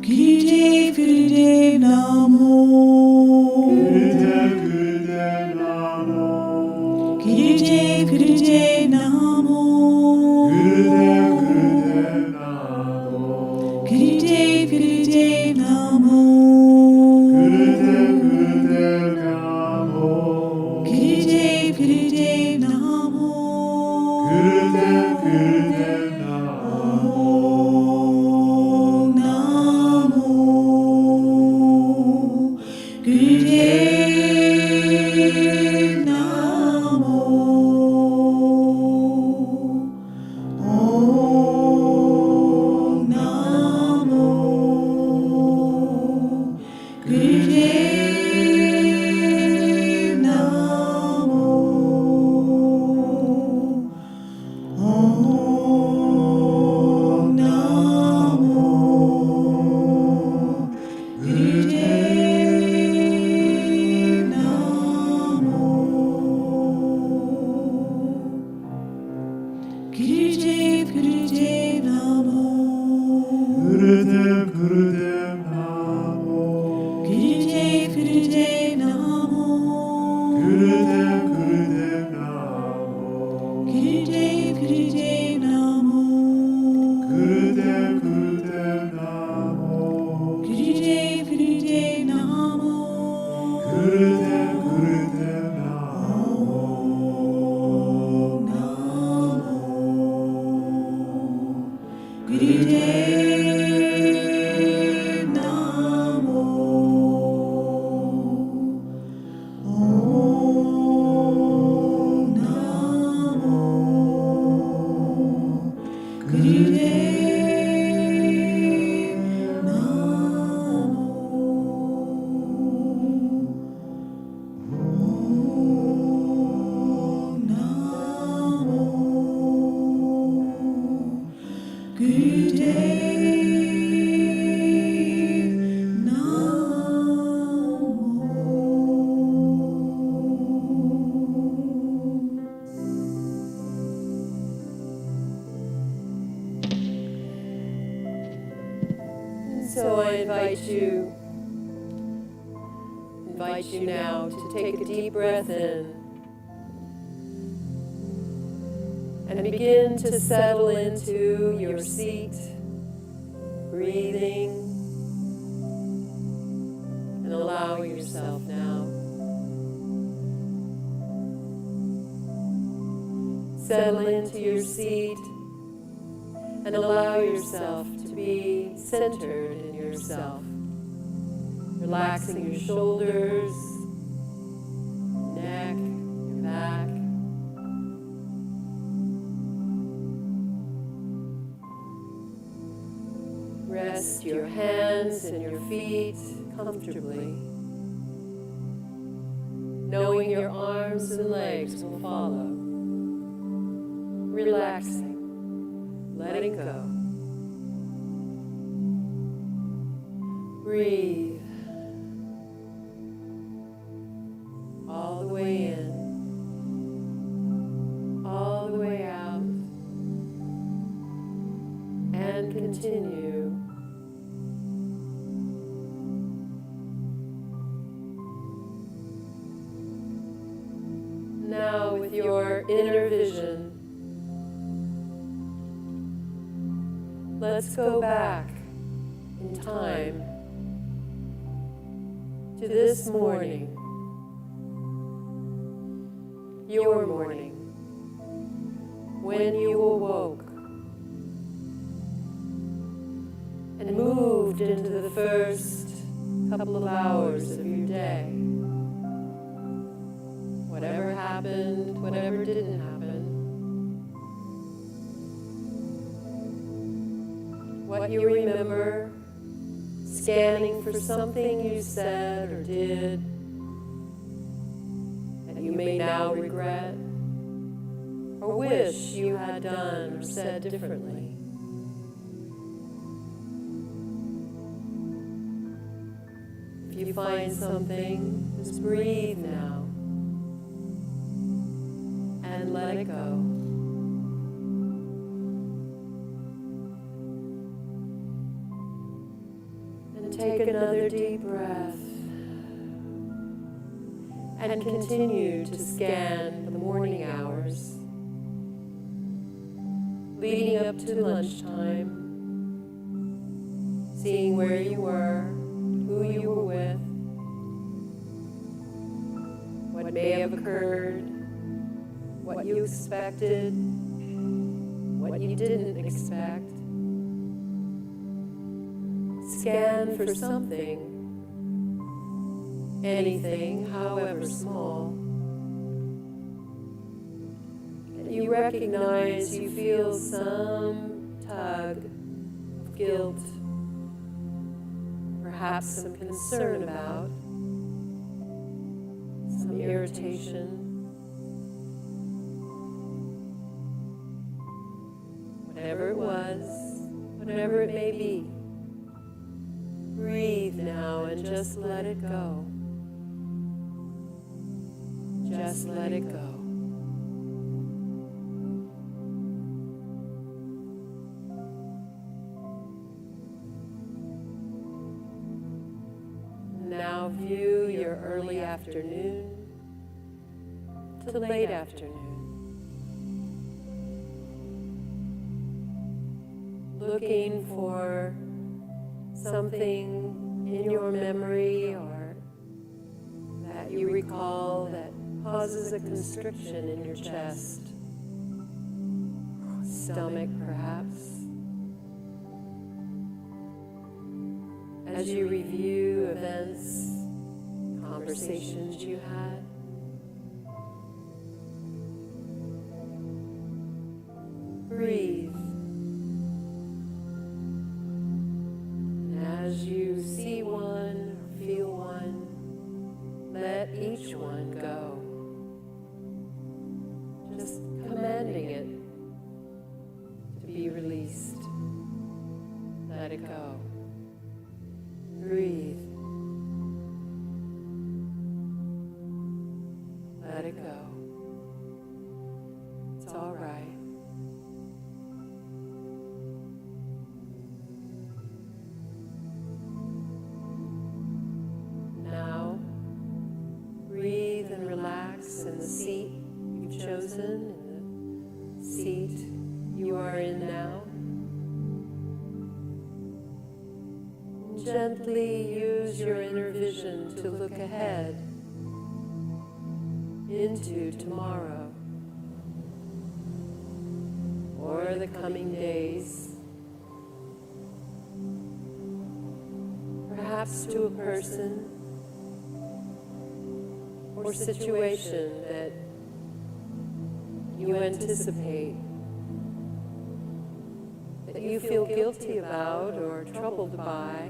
Gurudev, Gurudev Namo. Gurudev, Gurudev Namo. Gurudev, Gurudev Namo. Gurudev, Gurudev Namo. Gurudev, Gurudev Namo. Gurudev, Gurudev Namo. Gurudev, Gurudev Namo. Gurudev, Gurudev Namo. Namo. Gurudev Namo. Om Namo. Gurudev Namo. Om Namo. Gurudev Namo. Gurudev, Gurudev Namo. Gurudev, Gurudev Namo. Gurudev, Gurudev Namo. Gurudev, Gurudev Namo. Gurudev, Gurudev Namo. Gurudev, Gurudev Namo. Gurudev, Gurudev Namo. Gurudev, Gurudev Namo. Om Namo. Gurudev Namo. Om Namo. Gurudev Namo. Om Namo. Gurudev Namo. So I invite you now to take a deep breath in and begin to settle into your seat, breathing, and allowing yourself now. Settle into your seat and allow yourself to be centered in yourself. Relaxing your shoulders, neck, your back. Rest your hands and your feet comfortably, knowing your arms and legs will follow. Relaxing, letting go. Breathe all the way in, all the way out, and continue. Now, with your inner vision, let's go back in time to this morning, your morning, when you awoke and moved into the first couple of hours of your day. Whatever happened, whatever didn't happen, what you remember, scanning for something you said or did that you may now regret or wish you had done or said differently. If you find something, just breathe now and let it go. Take another deep breath and continue to scan the morning hours leading up to lunchtime, seeing where you were, who you were with, what may have occurred, what you expected, what you didn't expect. Scan for something, anything, however small, and you recognize you feel some tug of guilt, perhaps some concern about, some irritation. Whatever it was, whatever it may be, breathe now and just let it go. Just let it go. Now view your early afternoon to late afternoon. Looking for something in your memory or that you recall that causes a constriction in your chest, stomach perhaps. As you review events, conversations you had, breathe. As you see one or feel one, let each one go. Just commanding it to be released. Let it go. Breathe. Let it go. It's all right. Now, breathe and relax in the seat you've chosen, in the seat you are in now. Gently use your inner vision to look ahead into tomorrow or the coming days, perhaps to a person or situation that you anticipate, that you feel guilty about or troubled by,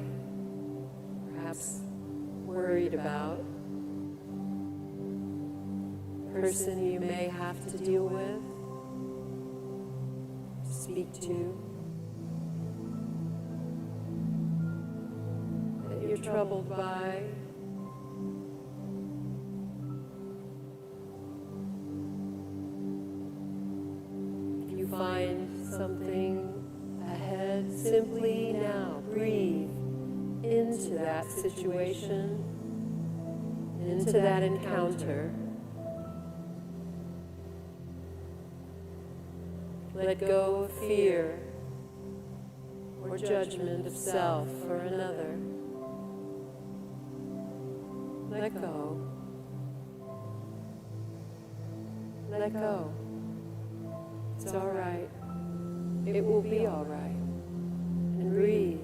perhaps worried about, person you may have to deal with, speak to, that you're troubled by. If you find something ahead, simply now breathe into that situation, into that encounter. Let go of fear or judgment of self or another. Let go. Let go. It's all right. It will be all right. And breathe.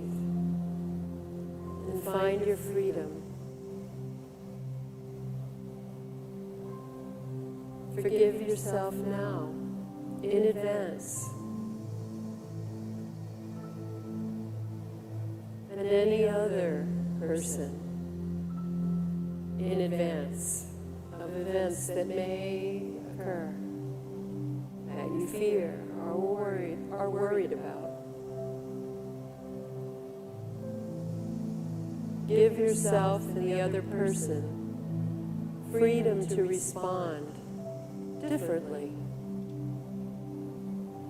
And find your freedom. Forgive yourself now, in advance. And any other person in advance of events that may occur that you fear or are worried about. Give yourself and the other person freedom to respond differently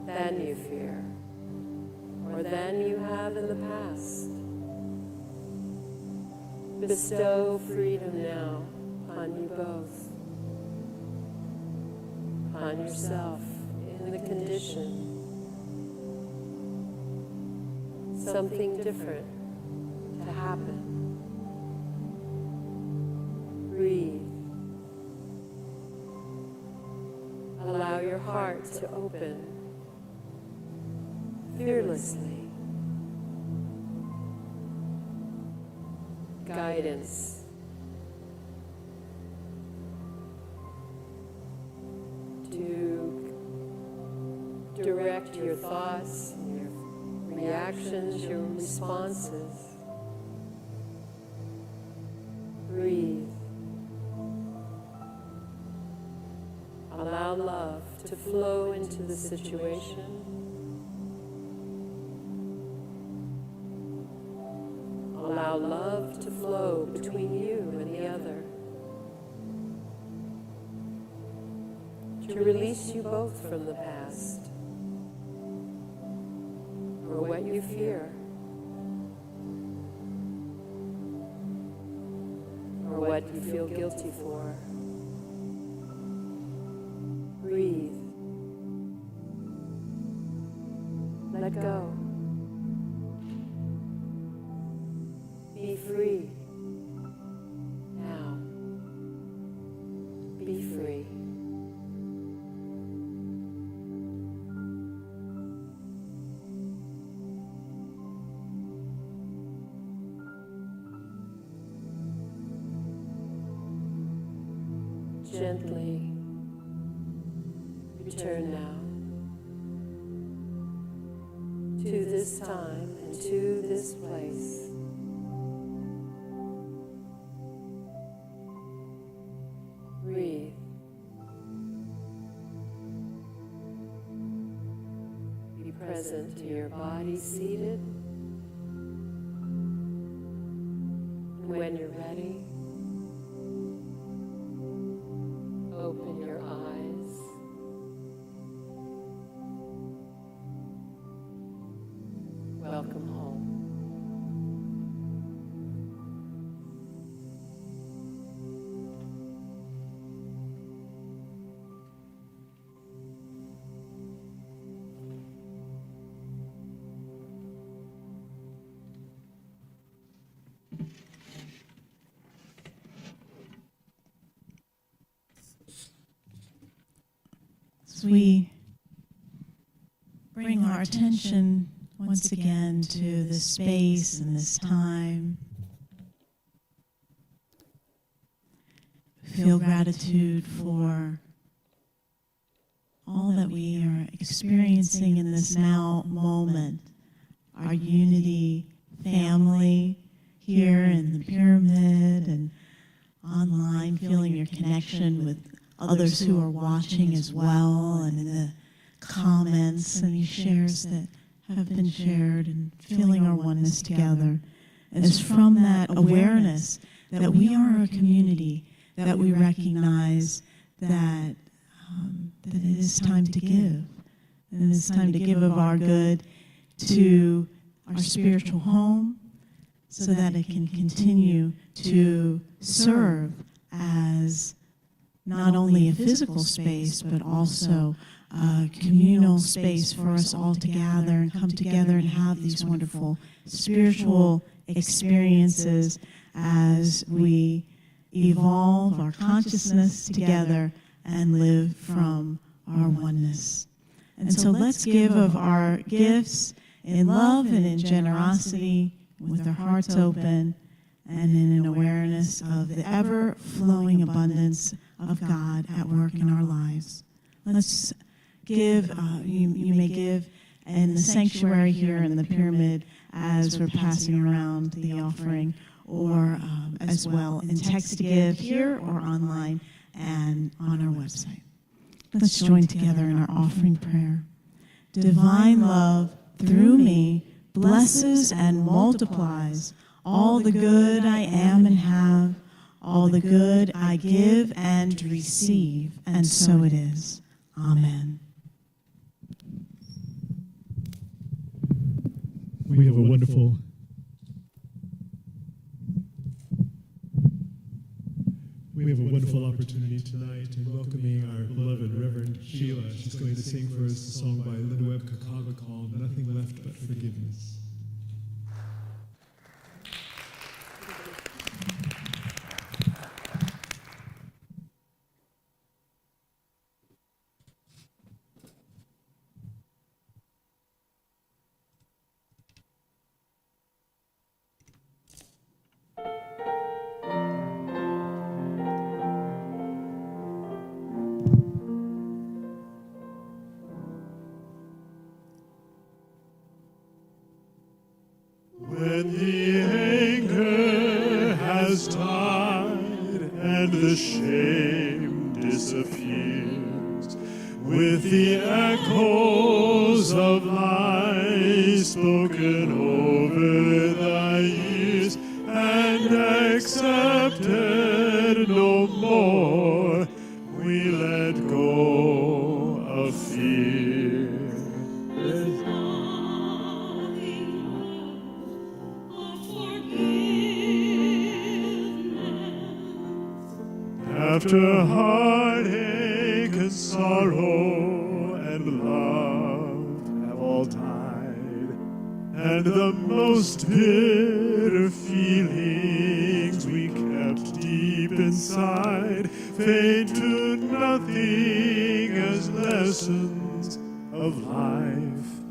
than you fear or than you have in the past. Bestow freedom now upon you both, upon yourself in the condition. Something different to happen. Breathe. Allow your heart to open fearlessly. Guidance. To direct your thoughts, your reactions, your responses. Breathe. Allow love to flow into the situation. Allow love to flow between you and the other. To release you both from the past, or what you fear, or what you feel guilty for. Breathe. Let go. Be free. Now. Be free. Gently return now to this time and to this place. Breathe. Be present to your body seated. And when you're ready, open your eyes. Welcome home. As we bring our attention once again to this space and this time, feel gratitude for all that we are experiencing in this now moment, our unity, family here in the pyramid and online, feeling your connection with others who are watching as well, and in the comments and these shares that have been shared, and feeling our oneness together. As from that awareness that we are a community, that we recognize that that it is time to give, and it is time to give of our good to our spiritual home, so that it can continue to serve as not only a physical space, but also a communal space for us all to gather and come together and have these wonderful spiritual experiences as we evolve our consciousness together and live from our oneness. And so let's give of our gifts in love and in generosity, with our hearts open, and in an awareness of the ever-flowing abundance of God at work in our lives. Let's give, you may give in the sanctuary here in the pyramid as we're passing around the offering, or as well in text to give here or online and on our website. Let's join together in our offering prayer. Divine love through me blesses and multiplies all the good I am and have, all the good I give and receive, and so it is. Amen. We have a wonderful We have a wonderful opportunity tonight in welcoming our beloved Reverend Sheila. She's going to sing for us a song by Linda Webb Kakava called Nothing Left But Forgiveness. When the anger has died and the shame disappears, with the echoes of lies spoken over the years and accepted no more, we let go of fear. After heartache and sorrow and love have all died, and the most bitter feelings we kept deep inside fade to nothing as lessons of life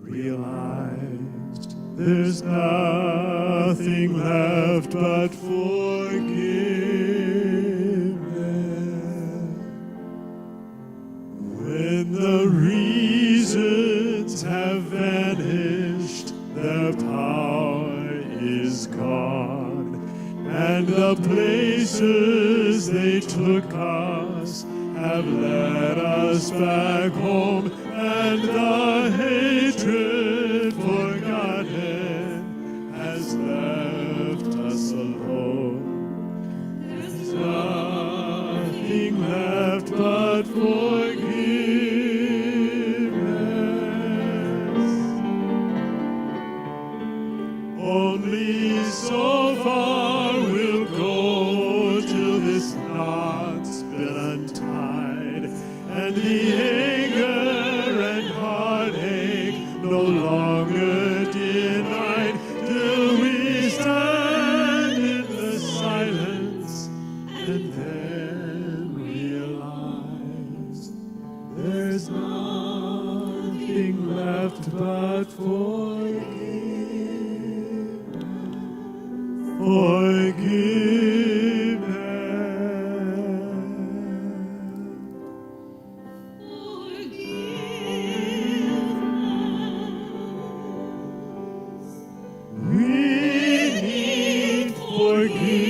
realized. There's nothing left but forgiveness. When the reasons have vanished, their power is gone, and the places they took us have led us back home, and the hatred forgotten has left us alone. There's nothing left but forgiveness. Only so far we'll go till this knot's been untied, and the anger and heartache no longer denied, till we stand in the silence and then realize there's nothing left but forgiveness. We need forgiveness.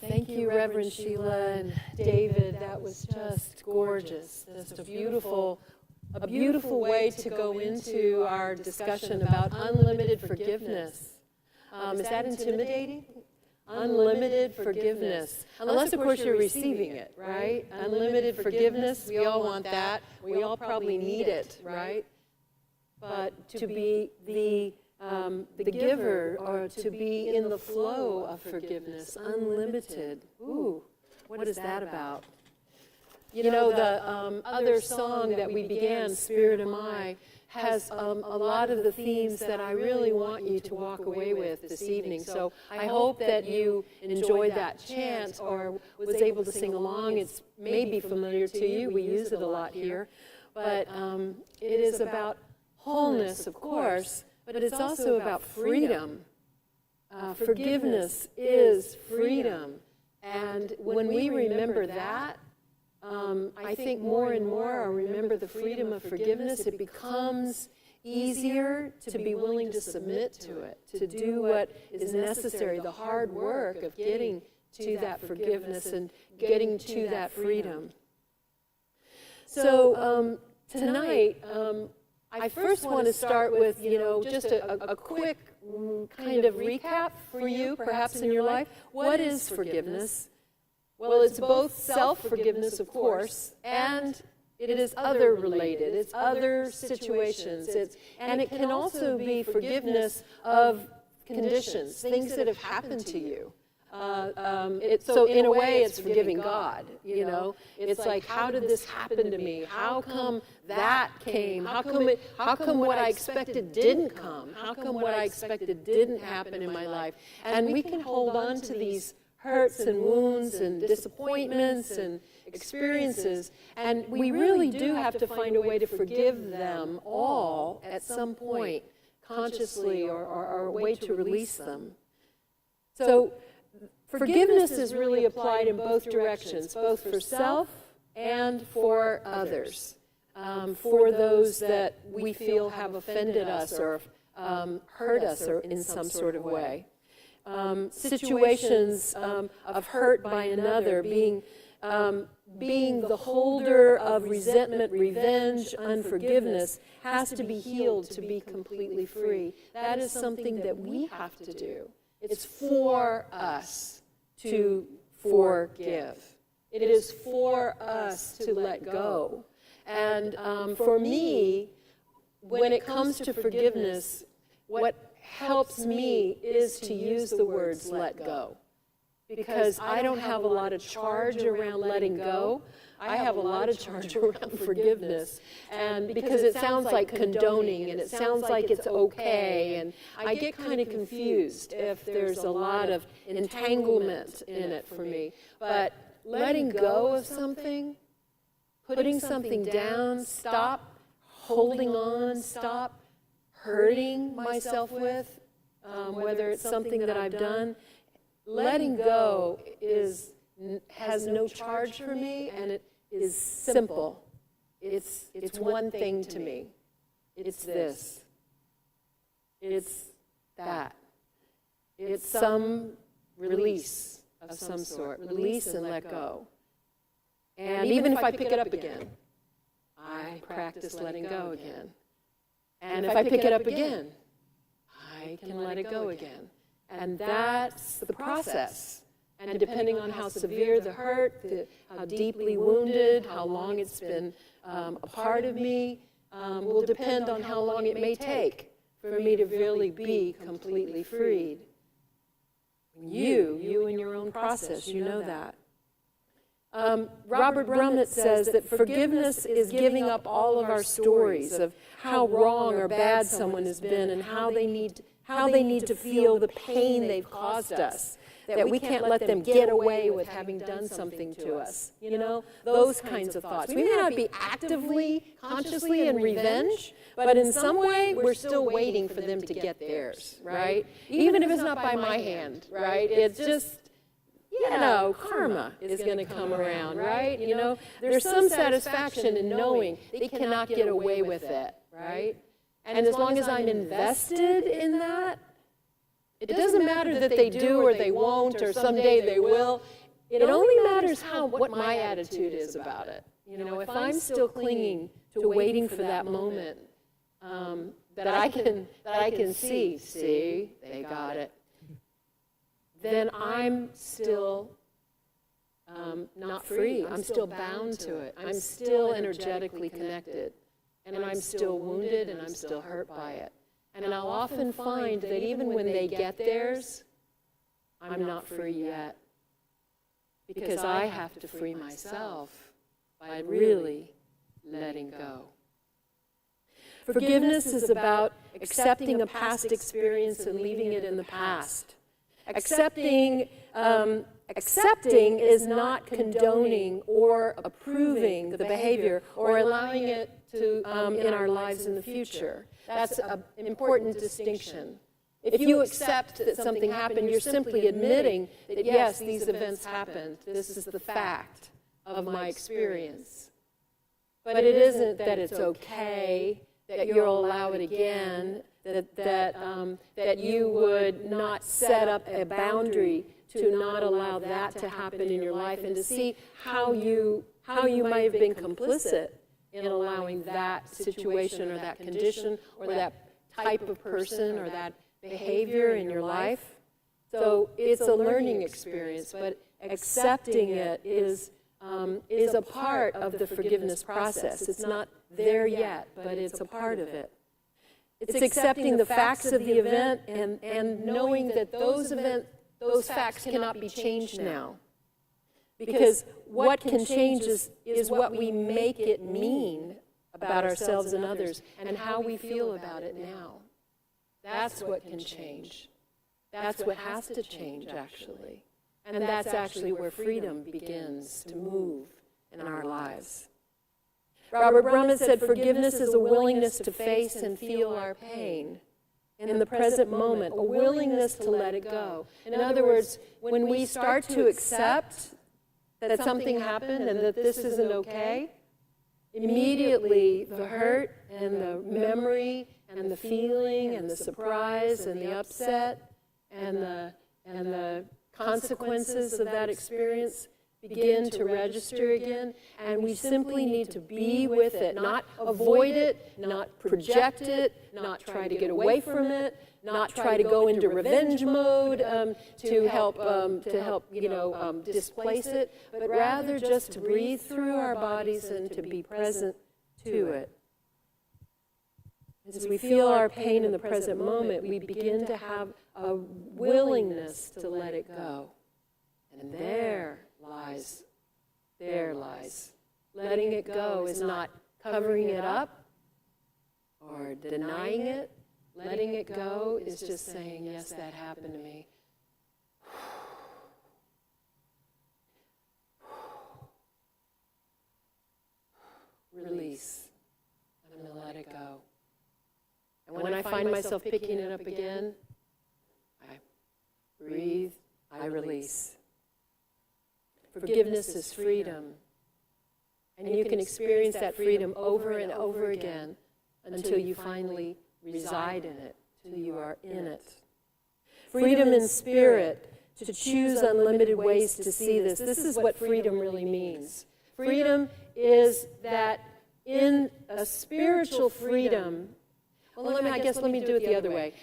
Thank you, Reverend Sheila and David. That was just gorgeous. Just a beautiful way to go into our discussion about unlimited forgiveness. Is that intimidating? Unlimited forgiveness. Unless, of course, you're receiving it, right? Unlimited forgiveness, we all want that. We all probably need it, right? But to be the giver, or to be in the flow of forgiveness, unlimited. Ooh, what is that about? You know, the other song that we began, Spirit Am I, has a lot of the themes that I really want you to walk away with this evening. So I hope that you enjoyed that chant or was able to sing along. It's maybe familiar to you. We use it a lot here. But it is about wholeness, of course, but it's also about freedom. Forgiveness is freedom. And when we remember that, I think more and more I remember the freedom of forgiveness. It becomes easier to be willing to submit to it, to do what is necessary, the hard work of getting to that forgiveness and getting to that freedom. So tonight, I first want to start with, just a quick kind of recap for you, perhaps in your life. What is forgiveness? Well, it's both self-forgiveness, of course, and it is other-related. It's other situations. And it can also be forgiveness of conditions, things that have happened to you. So in a way, it's forgiving God, It's like, how did this happen to me? How come that came? How come what I expected didn't come? How come what I expected didn't happen in my life? And we can hold on to these hurts and wounds and disappointments and experiences, and we really do have to find a way to forgive them all at some point, consciously, or a way to release them. So forgiveness is really applied in both directions, both for self and for others, for those that we feel have offended us or hurt us or in some sort of way. Situations of hurt by another, being the holder of resentment, revenge, unforgiveness, has to be healed to be completely free. That is something that we have to do. It's for us to forgive. It is for us to let go. And for me, when it comes to forgiveness, what helps me is to use the words let go. Because I don't have a lot of charge around letting go. I have a lot of charge around forgiveness. And because it sounds like condoning, and it sounds like it's okay, and I get kind of confused if there's a lot of entanglement in it for me. But letting go of something, putting something down, stop holding on, stop hurting myself with, whether it's something that I've done, letting go has no charge for me, and it is simple. It's one thing to me. It's this. It's that. It's some release of some sort. Release and let go. And even if I pick it up again, I practice letting go again. And if I pick it up again, I can let it go again. And that's the process. And depending on how severe the hurt, how deeply wounded, how long it's been a part of me, will depend on how long it may take for me to really be completely freed. You in your own process, you know that. Robert Brumnett says that forgiveness is giving up all of our stories of how wrong or bad someone has been and how they need to feel the pain they've caused us, that we can't let them get away with having done something to us. Those kinds of thoughts. We may not be actively, consciously in revenge, but in some way, we're still waiting for them to get theirs, right? Even if it's not by my hand, right? It's just, karma is going to come around, right? There's some satisfaction in knowing they cannot get away with it, right? And as long as I'm invested in that, it doesn't matter that they do or they won't or someday they will. It only matters what my attitude is about it. If I'm still clinging to waiting for that moment that I can see, they got it, then I'm still not free. I'm still bound to it. I'm still energetically connected. And I'm still wounded and I'm still hurt by it. And I'll often find that even when they get theirs, I'm not free yet. Because I have to free myself by really letting go. Forgiveness is about accepting a past experience and leaving it in the past. Accepting is not condoning or approving the behavior or allowing it to in our lives in the future. That's an important distinction. If you accept that something happened, you're simply admitting that, yes, these events happened. This is the fact of my experience. But it isn't that it's okay, that you'll allow it again, that you would not set up a boundary to not allow that to happen in your life, and to see how you might have been complicit in allowing that situation or that condition or that type of person or that behavior in your life. So it's a learning experience, but accepting it is a part of the forgiveness process. It's not there yet, but it's a part of it. It's accepting the facts of the event and knowing that those facts cannot be changed now. Because what can change is what we make it mean about ourselves and others and how we feel about it now. That's what can change. That's what has to change, actually. And that's actually where freedom begins to move in our lives. Robert Brumman said, forgiveness is a willingness to face and feel our pain in the present moment, a willingness to let it go. In other words, when we start to accept that something happened and that this isn't okay, immediately the hurt and the memory and the feeling and the surprise and the upset and the consequences of that experience begin to register again, and we simply need to be with it, not avoid it, not project it, not try to get away from it, not try to go into revenge mode to help displace it, but rather just to breathe through our bodies and to be present to it. As we feel our pain in the present moment, we begin to have a willingness to let it go. And there lies. Letting it go is not covering it up or denying it. Letting it go is just saying, yes, that happened to me. Release. I'm going to let it go. And when I find myself picking it up again, I breathe, I release. Forgiveness is freedom. And you can experience that freedom over and over again until you finally reside in it, till you are in it. Freedom in spirit, to choose unlimited ways to see this. This is what freedom really means. Freedom is that in a spiritual freedom, well, let me do it the other way.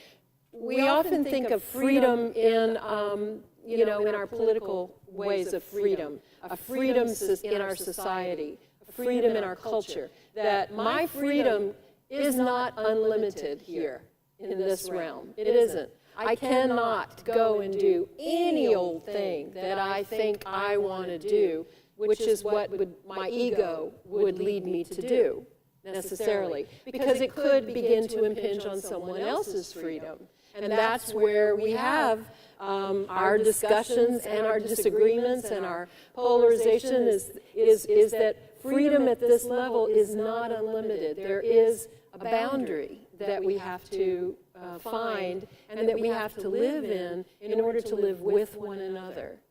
We often think of freedom in our political ways of freedom, a freedom in our society, a freedom in our culture, that my freedom is not unlimited here in this realm. It isn't. I cannot go and do any old thing that I think I want to do, which is what my ego would lead me to do, necessarily, because it could begin to impinge on someone else's freedom. And that's where we have our discussions and our disagreements and our polarization is that freedom at this level is not unlimited. There is a boundary that we have to find and that we have to live in order to live with one another.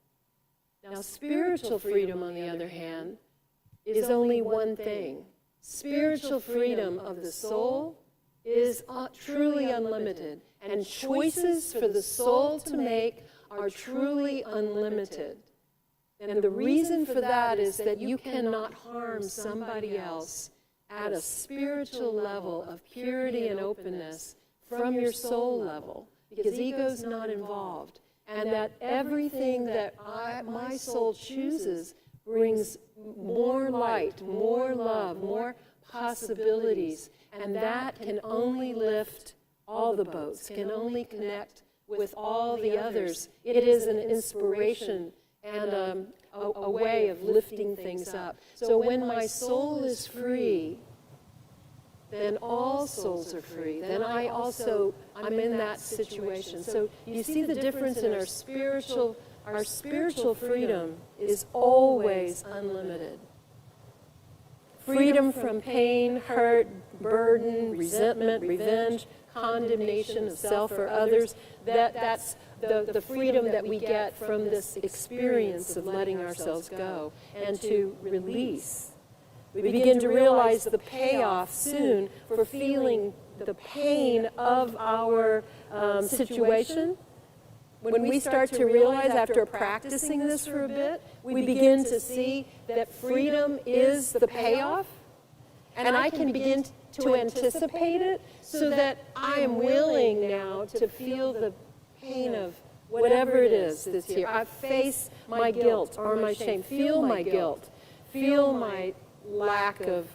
Now, spiritual freedom, on the other hand, is only one thing. Spiritual freedom of the soul is truly unlimited, and choices for the soul to make are truly unlimited. And the reason for that is that you cannot harm somebody else at a spiritual level of purity and openness from your soul level, because ego's not involved. And that everything that my soul chooses brings more light, more love, more possibilities. And that can only lift all the boats, can only connect with all the others. It is an inspiration and a way of lifting things up. So when my soul is free, then all souls are free. Then I'm in that situation. So you see the difference in our spiritual freedom is always unlimited. Freedom from pain, hurt, burden, resentment, revenge, condemnation of self or others, that's the freedom that we get from this experience of letting ourselves go and to release. We begin to realize the payoff soon for feeling the pain of our situation. When we start to realize after practicing this for a bit, we begin to see that freedom is the payoff, and I can begin to anticipate it so that I am willing now to feel the pain of whatever it is that's here. I face my guilt or my shame, feel my guilt, feel my lack of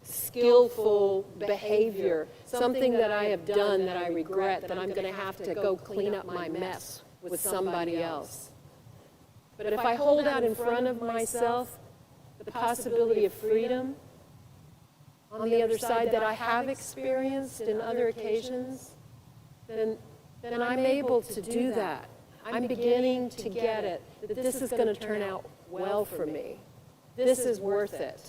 skillful behavior, something that I have done that I regret, that I'm going to have to go clean up my mess with somebody else. But if I hold out in front of myself the possibility of freedom on the other side that I have experienced in other occasions, then I'm able to do that. I'm beginning to get it, that this is going to turn out well for me. This is worth it.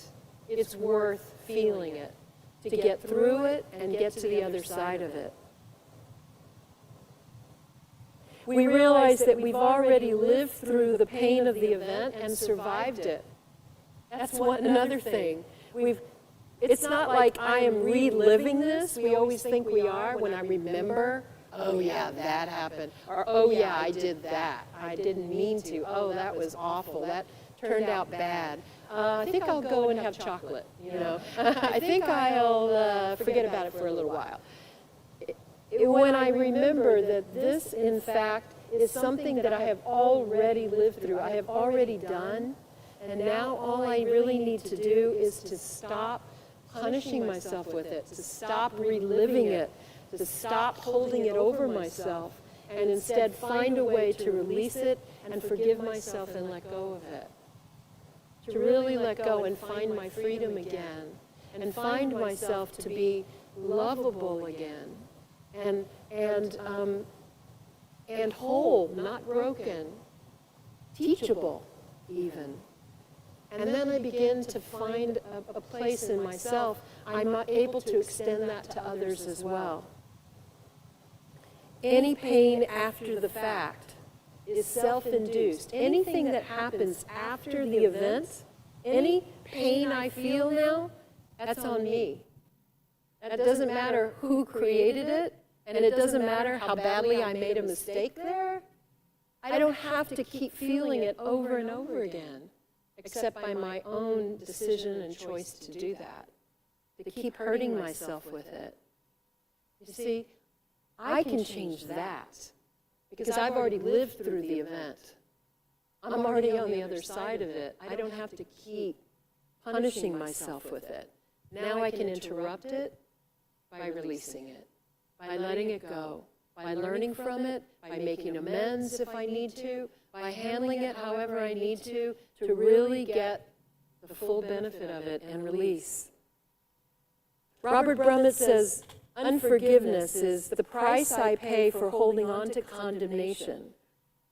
It's worth feeling it, to get through it and get to the other side of it. We realize that we've already lived through the pain of the event and survived it. That's another thing. It's not like I am reliving this. We always think we are when I remember, oh yeah, that happened. Or, oh yeah, I did that. I didn't mean to. Oh, that was awful. That turned out bad. I think I'll go and have chocolate, you know. I think I'll forget about it for a little while. When I remember that this, in fact, is something that I have already lived through, I have already done, and now all I really need to do is to stop punishing myself with it, to stop reliving it, to stop holding it over myself, and instead find a way to release it and forgive myself and let go of it. To really let go and find my freedom again, and find myself to be lovable again, and whole, not broken, teachable even. And then I begin to find a place in myself. I'm able to extend that to others as well. Any pain after the fact is self-induced. Anything that happens after the event, any pain I feel now, that's on me. It doesn't matter who created it, and it doesn't matter how badly I made a mistake there. I don't have to keep feeling it over and over again, except by my own decision and choice to do that, to keep hurting myself with it. You see, I can change that. Because I've already lived through the event. I'm already on the other side of it. I don't have to keep punishing myself with it. Now I can interrupt it by releasing it, by letting it go, by learning from it, by making amends if I need to, by handling it however I need to really get the full benefit of it and release. Robert Brummett says, unforgiveness is the price I pay for holding on to condemnation.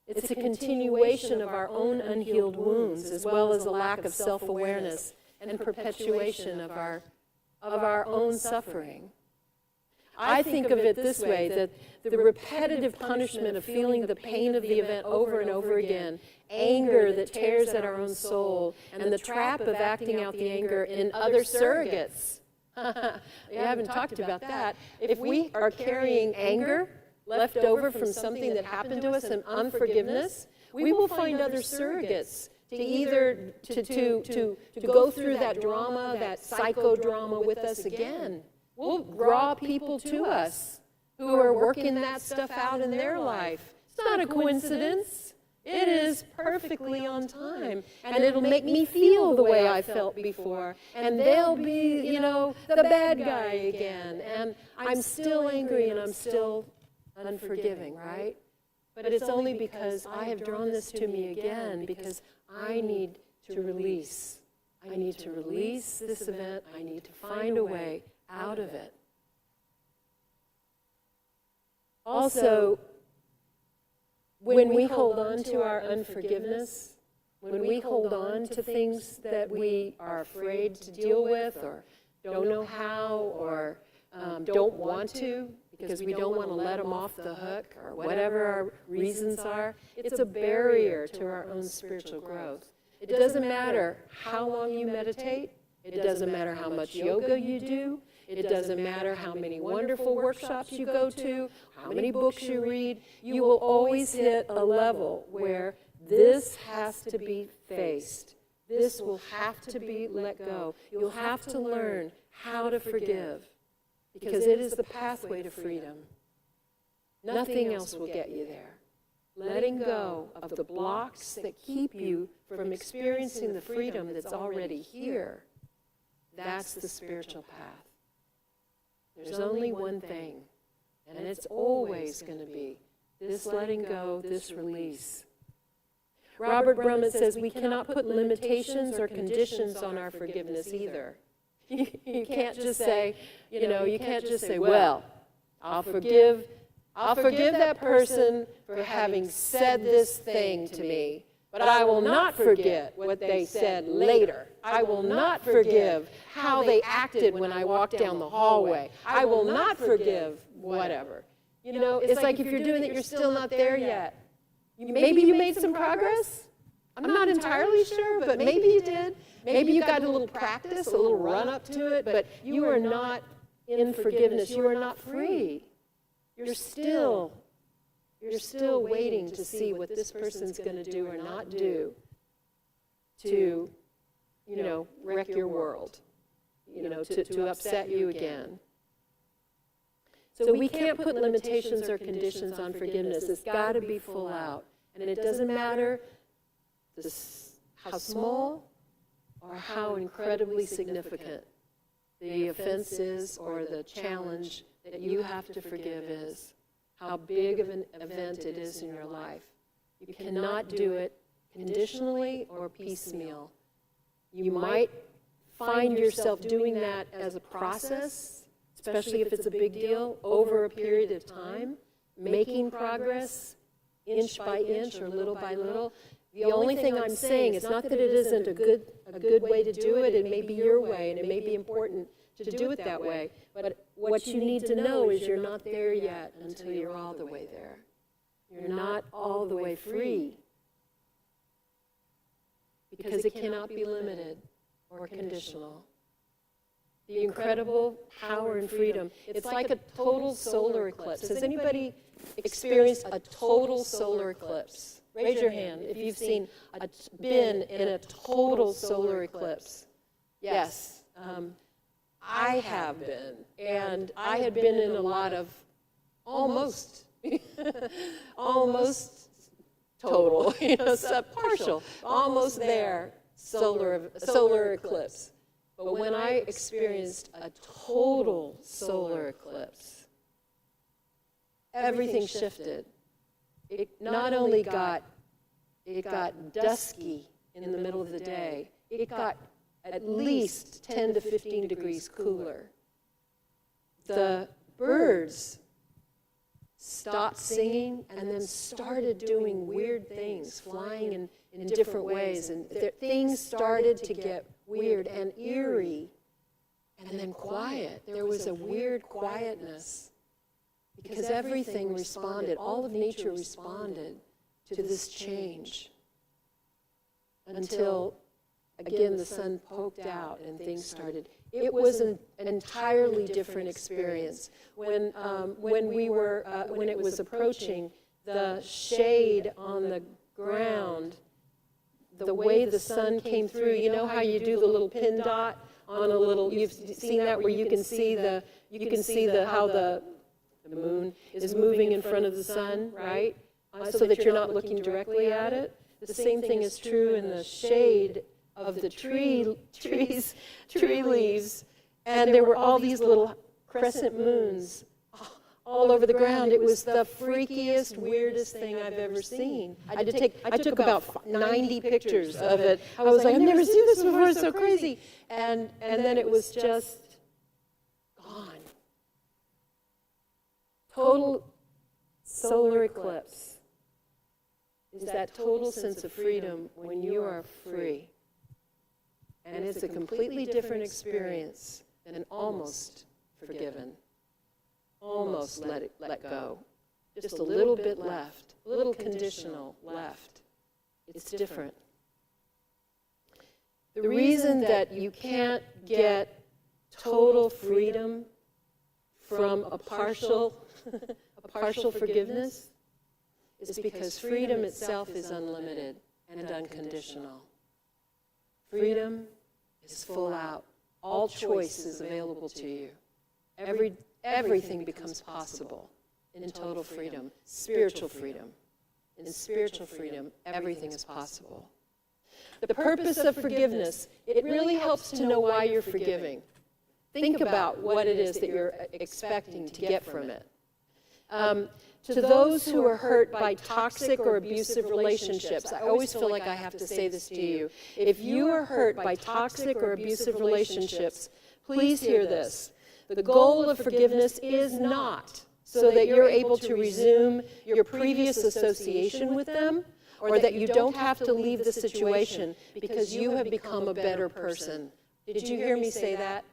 It's a continuation of our own unhealed wounds, as well as a lack of self-awareness and perpetuation of our own suffering. I think of it this way, that the repetitive punishment of feeling the pain of the event over and over again, anger that tears at our own soul, and the trap of acting out the anger in other surrogates. We haven't talked about that. If we are carrying anger left over from something that happened to us and unforgiveness, we will find other surrogates to either to go through that drama, that psychodrama with us again. We'll draw people to us who are working that stuff out in their life. It's not a coincidence. It is perfectly on time. And it'll make me feel the way I felt before. And they'll be, the bad guy again. And I'm still angry and I'm still unforgiving, right? But it's only because I have drawn this to me again, because I need to release. I need to release this event. I need to find a way out of it. Also, when we hold on to our unforgiveness, when we hold on to things that we are afraid to deal with or don't know how or don't want to because we don't want to let them off the hook or whatever our reasons are. It's a barrier to our own spiritual growth. It doesn't matter how long you meditate. It doesn't matter how much yoga you do. It doesn't matter how many wonderful workshops you go to, how many books you read. You will always hit a level where this has to be faced. This will have to be let go. You'll have to learn how to forgive, because it is the pathway to freedom. Nothing else will get you there. Letting go of the blocks that keep you from experiencing the freedom that's already here, that's the spiritual path. There's only one thing, and it's always going to be this letting go, this release. Robert Brummett says we cannot put limitations or conditions on our forgiveness either. You can't just say, you can't just say, well, I'll forgive that person for having said this thing to me, but I will not forget what they said later. I will not forgive how they acted when I walked down the hallway. I will not forgive whatever. It's like if you're doing it, you're still not there yet. Maybe you made some progress. I'm not entirely sure, but maybe you did. Maybe you got a little practice, a little run up to it, but you are not in forgiveness. You are not free. You're still waiting to see what this person's going to do or not do to, wreck your world, to upset you again. So we can't put limitations or conditions on forgiveness. It's got to be full out. And it doesn't matter how small or how incredibly significant the offense is or the challenge that you have to forgive is, how big of an event it is in your life. You cannot do it conditionally or piecemeal. You might find yourself doing that as a process, especially if it's a big deal, over a period of time, making progress inch by inch or little by little. The only thing I'm saying is not that it isn't a good way to do it. It may be your way, and it may be important to do it that way. But what you need to know is you're not there yet until you're all the way there. You're not all the way free, because it cannot be limited or conditional. The incredible power and freedom. It's like a total solar eclipse. Has anybody experienced a total solar eclipse? Raise your hand if you've been in a total solar eclipse. Yes, I have been. And I had been in a lot of almost total, partial, almost there solar eclipse. But when I experienced a total solar eclipse, everything shifted. It not only got dusky in the middle of the day, it got at least 10 to 15 degrees cooler. The birds stopped singing and then started doing weird things, flying in different ways, and things started to get weird and eerie, and then quiet. There was a weird quietness, because everything responded, all of nature responded to this change, until, again, the sun poked out and things started. It was an entirely different experience. When it was approaching, the shade on the ground, the way the sun came through, you know how you do the little pin dot on a little, you've seen that where you can see how the moon is moving in front of the sun, right? So that you're not looking directly at it. The same thing is true in the shade of the tree leaves, and there were all these little crescent moons all over the ground. It was the freakiest, weirdest thing I've ever seen. I took about 90 pictures of it. I was like, I've never seen this before, it's so crazy. And then it was just gone. Total solar eclipse is that total sense of freedom when you are free. And it's a completely different experience than almost forgiven. almost let go. Just a little bit left, a little conditional left. It's different. The reason that you can't get total freedom from a partial forgiveness is because freedom itself is unlimited and unconditional. Freedom is full out. All choice is available to you. Everything becomes possible in total freedom, spiritual freedom. In spiritual freedom, everything is possible. The purpose of forgiveness, it really helps to know why you're forgiving. Think about what it is that you're expecting to get from it. To those who are hurt by toxic or abusive relationships, I always feel like I have to say this to you. If you are hurt by toxic or abusive relationships, please hear this. The goal of forgiveness is not so that you're able to resume your previous association with them, or that you don't have to leave the situation because you have become a better person. Did you hear me say that?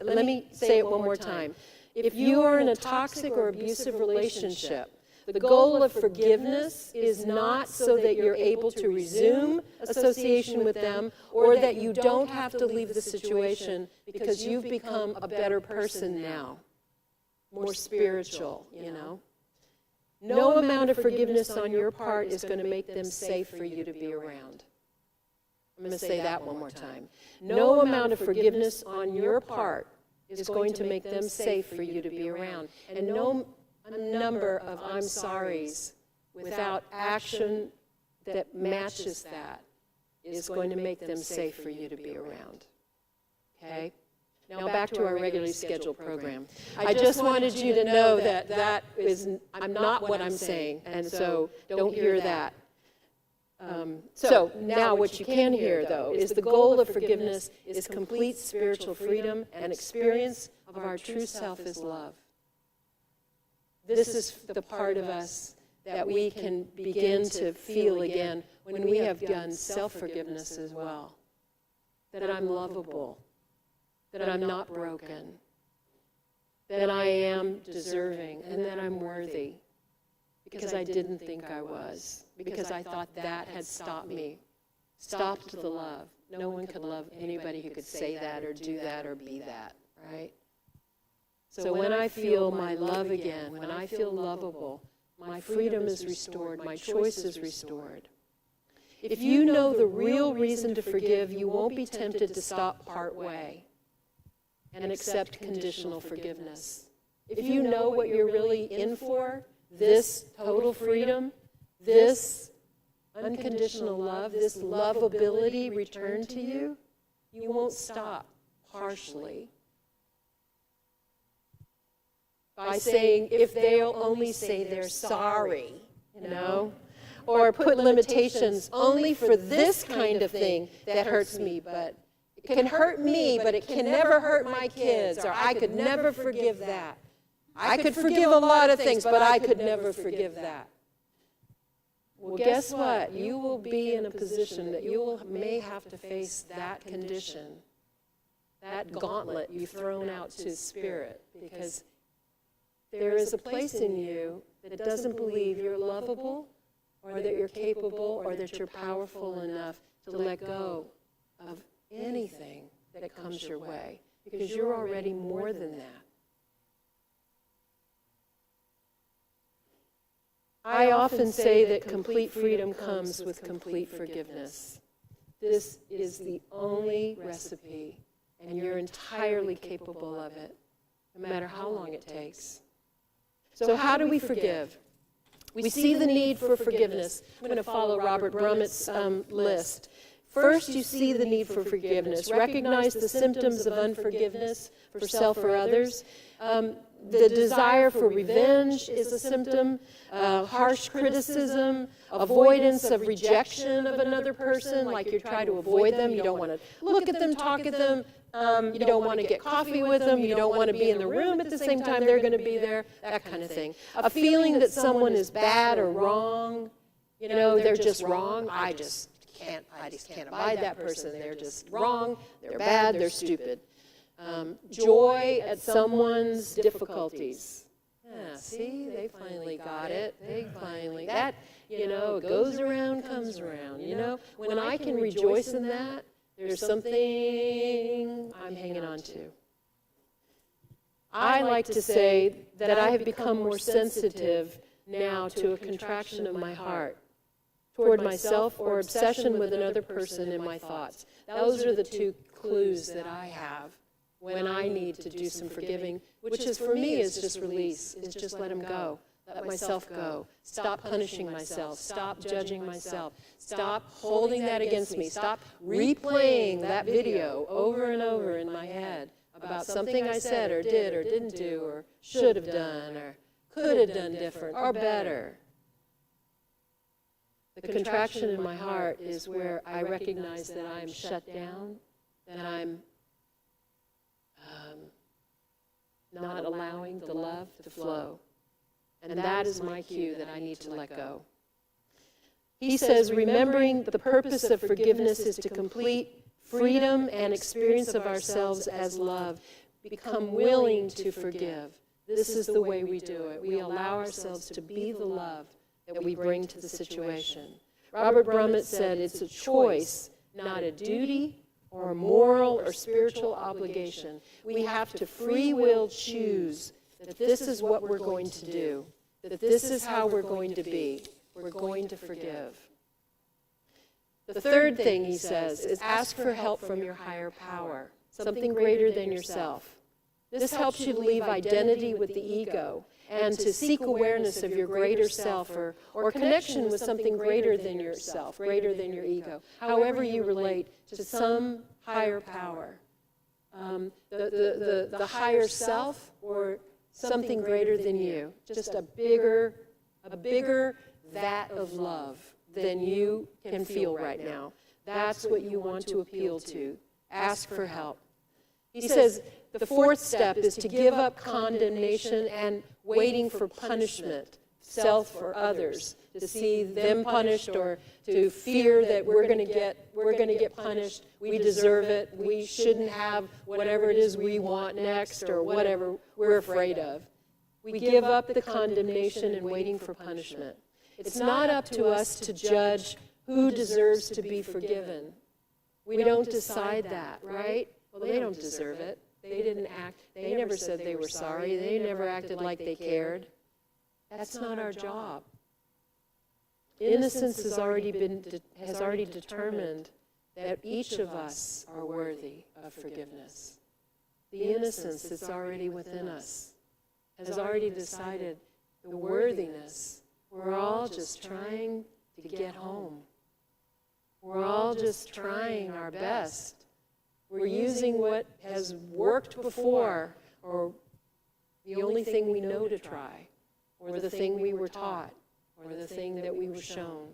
Let me say it one more time. If you are in a toxic or abusive relationship, the goal of forgiveness is not so that you're able to resume association with them, or that you don't have to leave the situation because you've become a better person now, more spiritual, you know. No amount of forgiveness on your part is going to make them safe for you to be around. I'm going to say that one more time. No amount of forgiveness on your part is going to make them safe for you to be around. And no number of I'm sorries without action that matches that is going to make them safe for you to be around. Okay? Now back to our regularly scheduled program. I just wanted you to know that I'm not what I'm saying, and so don't hear that. So now what you can hear, though, is the goal of forgiveness is complete spiritual freedom and experience of our true self is love. This is the part of us that we can begin to feel again when we have done self-forgiveness as well. That I'm lovable, that I'm not broken, that I am deserving, and that I'm worthy. Because I didn't think I was, because I thought that had stopped me, stopped the love. No one could love anybody who could say that or do that or be that, right? So when I feel my love again, when I feel lovable, my freedom is restored, my choice is restored. If you know the real reason to forgive, you won't be tempted to stop partway and accept conditional forgiveness. If you know what you're really in for, this total freedom, this unconditional love, this lovability returned to you, you won't stop partially. By saying, if they'll only say they're sorry, you know, or put limitations only for this kind of thing that hurts me, but it can hurt me, but it can never hurt my kids, or I could never forgive that. I could forgive a lot of things, but I could never forgive that. Well, guess what? You will be in a position that you may have to face that condition, that gauntlet you've thrown out to spirit, because there is a place in you that doesn't believe you're lovable, or that you're capable, or that you're powerful enough to let go of anything that comes your way, because you're already more than that. I often say that complete freedom comes with complete forgiveness. This is the only recipe, and you're entirely capable of it, no matter how long it takes. So how do we forgive? We see the need for forgiveness. I'm going to follow Robert Brummett's list. First, you see the need for forgiveness. Recognize the symptoms of unforgiveness for self or others. The desire for revenge is a symptom. Harsh criticism, avoidance of rejection of another person, like you try to avoid them. You don't want to look at them, talk at them. You don't want to get coffee with them. You don't want to be in the room at the same time they're going to be there, that kind of thing. A feeling that someone is bad or wrong. You know, they're just wrong. I just can't abide that person. They're just wrong. They're bad. They're stupid. Joy at someone's difficulties. Yeah, see, they finally got it. They finally, that, it goes around, comes around, When I can rejoice in that, there's something I'm hanging on to. I like to say that I have become more sensitive now to a contraction of my heart toward myself or obsession with another person in my thoughts. Those are the two clues that I have when I need to do some forgiving, which is for me is just release, is just let them go. Let myself go. Stop punishing myself. Stop judging myself. Stop holding that against me. Stop replaying that video over and over in my head about something I said or did or didn't do or should have done or could have done different or better. The contraction in my heart is where I recognize that I'm shut down, that I'm not allowing the love to flow. And that is my cue that I need to let go. He says, remembering the purpose of forgiveness is to complete freedom and experience of ourselves as love. Become willing to forgive. This is the way we do it. We allow ourselves to be the love that we bring to the situation. Robert Brummett said it's a choice, not a duty or a moral or spiritual obligation. We have to free will choose that this is what we're going to do, that this is how we're going to be. We're going to forgive. The third thing he says is ask for help from your higher power, something greater than yourself. This helps you to leave identity with the ego and to seek awareness of your greater self or connection with something greater than yourself, greater than your ego, however you relate to some higher power. The higher self or something greater than you, just a bigger vat of love than you can feel right now. That's what you want to appeal to. Ask for help. He says the fourth step is to give up condemnation and waiting for punishment, self or others, to see them punished or to fear that we're going to get punished. We deserve it. We shouldn't have whatever it is we want next or whatever we're afraid of. We give up the condemnation and waiting for punishment. It's not up to us to judge who deserves to be forgiven. We don't decide that, right? Well, they don't deserve it. They didn't act. They never said they were sorry. They never acted like they cared. That's not our job. Innocence has already determined that each of us are worthy of forgiveness. The innocence that's already within us has already decided the worthiness. We're all just trying to get home. We're all just trying our best. We're using what has worked before, or the only thing we know to try, or the thing we were taught, or the thing that we were shown.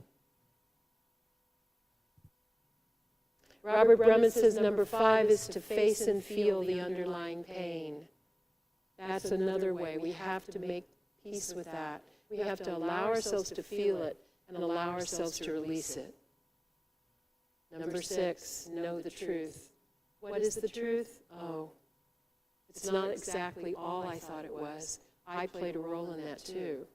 Robert Brummett says number 5 is to face and feel the underlying pain. That's another way. We have to make peace with that. We have to allow ourselves to feel it and allow ourselves to release it. Number 6, know the truth. What is the truth? Oh, it's not exactly all I thought it was. I played a role in that too.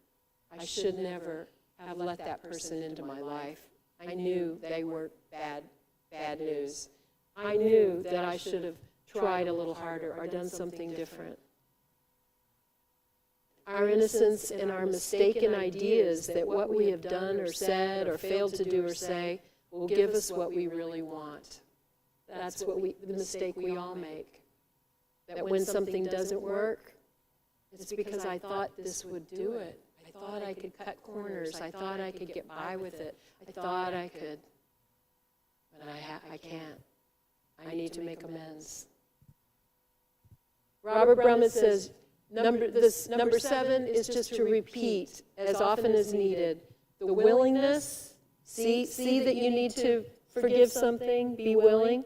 I should never have let that person into my life. I knew they were bad news. I knew that I should have tried a little harder or done something different. Our innocence and our mistaken ideas that what we have done or said or failed to do or say will give us what we really want. That's the mistake we all make. That when something doesn't work, it's because I thought this would do it. I thought I could cut corners. I thought I could get by with it. I thought I could, but I can't. I need to make amends. Robert Brummett says, number 7 is just to repeat as often as needed. The willingness, see that you need to forgive something, be willing,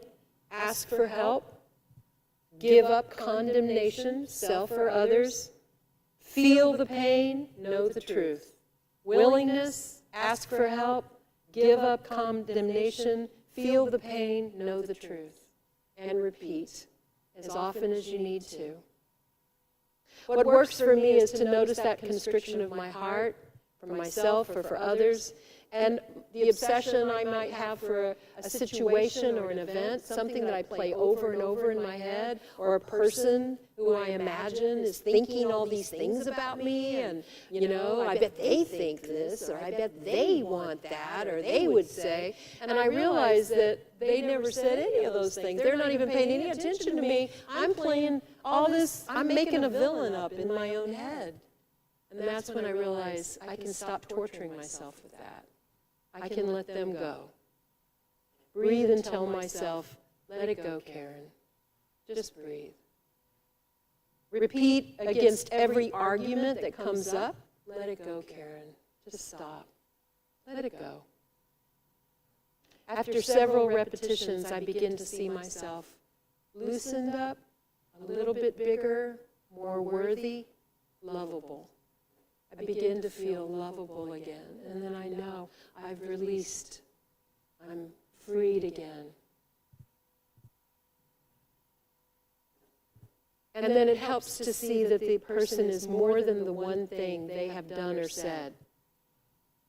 ask for help, give up condemnation, self or others, feel the pain, know the truth. Willingness, ask for help, give up condemnation, feel the pain, know the truth, and repeat as often as you need to. What works for me is to notice that constriction of my heart for myself or for others, and the obsession I might have for a situation or an event, something that I play over and over in my head, or a person who I imagine is thinking all these things about me, and, you know, I bet they think this, or I bet they want that, or they would say, and I realize that they never said any of those things. They're not even paying any attention to me. I'm playing all this, I'm making a villain up in my own head. And that's when I realize I can stop torturing myself with that. I can let them go. Breathe and tell myself, let it go, Karen. Just breathe. Repeat against every argument that comes up, let it go, Karen. Just stop. Let it go. After several repetitions, I begin to see myself loosened up, a little bit bigger, more worthy, lovable. I begin to feel lovable again, and then I know I've released, I'm freed again. And then it helps to see that the person is more than the one thing they have done or said,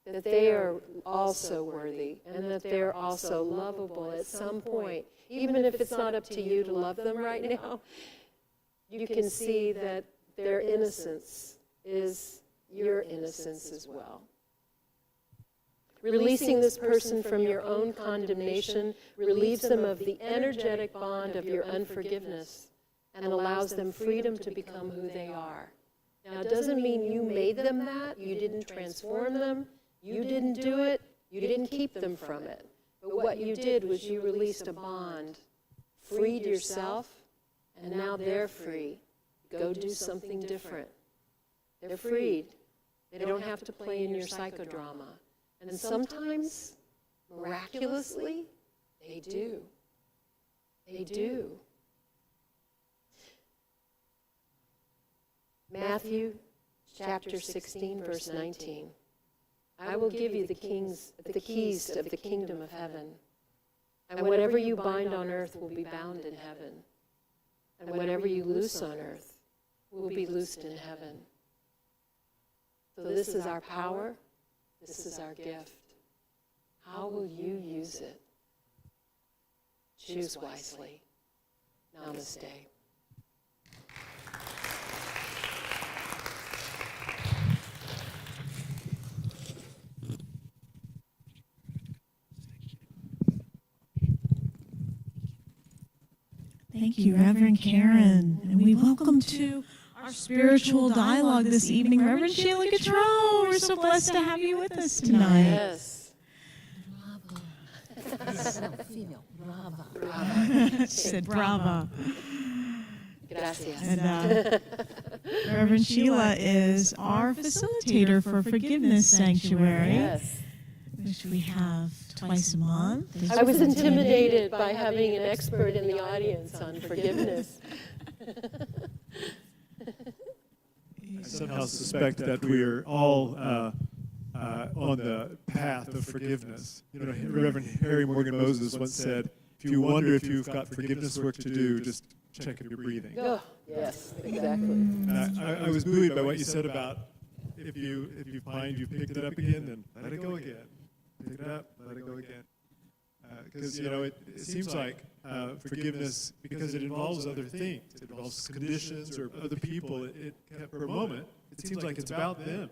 that they are also worthy, and that they're also lovable at some point. Even if it's not up to you to love them right now, you can see that their innocence is your innocence as well. Releasing this person from your own condemnation relieves them of the energetic bond of your unforgiveness and allows them freedom to become who they are. Now, it doesn't mean you made them that, you didn't transform them, you didn't do it, you didn't keep them from it. But what you did was you released a bond, freed yourself, and now they're free. Go do something different. They're freed. They don't have to play in your psychodrama. And sometimes, miraculously, they do. They do. Matthew chapter 16, verse 19. I will give you the keys of the kingdom of heaven. And whatever you bind on earth will be bound in heaven. And whatever you loose on earth will be loosed in heaven. So this is our power. This is our gift. How will you use it? Choose wisely. Namaste. Thank you, Reverend Karen. And we welcome to our spiritual dialogue this evening, Reverend Sheila Gautreaux. We're so blessed to have you with us tonight. Yes. Female. Brava. Brava. She said brava. Gracias. And Reverend Sheila is our facilitator for Forgiveness Sanctuary, Yes. which we have twice a month. I was intimidated by having an expert in the audience on forgiveness. I somehow suspect that we are all on the path of forgiveness. You know, Reverend Harry Morgan Moses once said, if you wonder if you've got forgiveness work to do, just check if you're breathing. Oh, yes, exactly. I was buoyed by what you said about if you find you've picked it up again, then let it go again. Pick it up, let it go again. Because, you know, it seems like forgiveness, because it involves other things. It involves conditions or other people. For a moment, it seems like it's about them.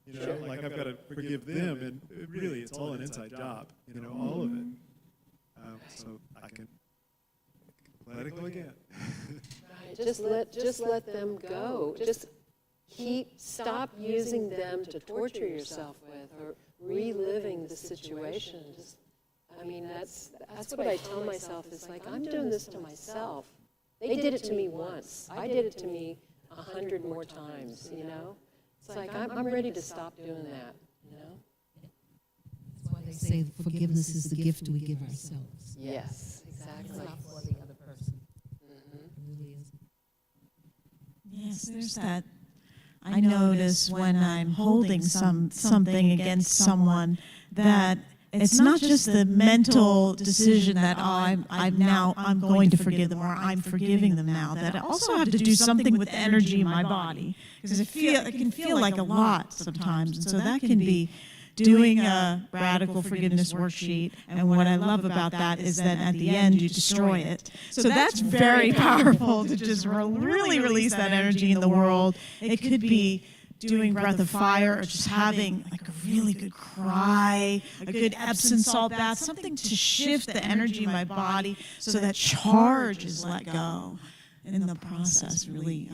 You know, like I've got to forgive them, and really it's all an inside job, you know, all of it. So I can let it go again. Right. Just let them go. Just stop using them to torture yourself with or reliving the situation. I mean, that's what I tell myself is like, I'm doing this to myself. They did it to me once. I did it to me 100 more times, you know? It's like, I'm ready to stop doing that, you know? That's why they say forgiveness is the gift we give ourselves. Yes, exactly. It's not for the other person. Mhm. It really is. Yes, there's that. I notice when I'm holding something against someone that it's not just the mental decision that I'm going to forgive them, or I'm forgiving them now. That I also have to do something with the energy in my body, because it can feel like a lot sometimes, and so that can be doing a radical forgiveness worksheet. And what I love about that is that at the end you destroy it. So that's very powerful to just really release that energy in the world. It could be doing breath of fire, or just having like a really good cry, a good Epsom salt bath, something to shift the energy in my body so that charge is let go. And in the process really